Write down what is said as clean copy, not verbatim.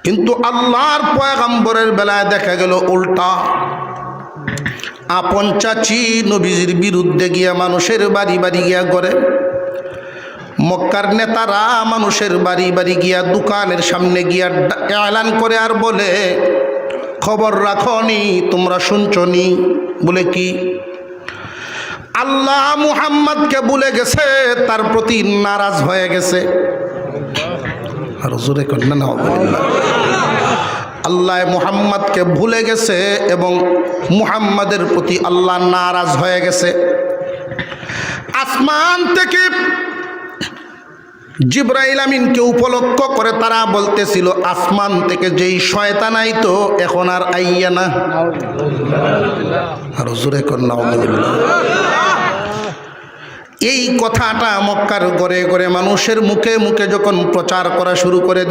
কিন্তু আল্লাহর পয়গম্বরের বেলায় দেখা গেল উল্টা। আপন চাচি নবীজির বিরুদ্ধে গিয়া মানুষের বাড়ি বাড়ি গিয়া করে, মক্কার নেতারা মানুষের বাড়ি বাড়ি গিয়া দোকানের সামনে গিয়া এলান করে আর বলে, খবর রাখনি, তোমরা শুনছনি? বলে কি? আল্লাহ মুহাম্মদকে ভুলে গেছে, তার প্রতি নারাজ হয়ে গেছে। আর জোরে কন্যা না, আল্লাহ মুহাম্মদকে ভুলে গেছে এবং মুহাম্মাদের প্রতি আল্লাহ নারাজ হয়ে গেছে। আসমান থেকে জিবরাইল আমিনকে উপলক্ষ করে তারা বলতেছিল, আসমান থেকে যেই শয়তান আইতো এখন আর আইয়া না। আর জোরে কন্যা। এই কথাটা মক্কার ঘরে ঘরে মানুষের মুখে মুখে যখন প্রচার করা শুরু করে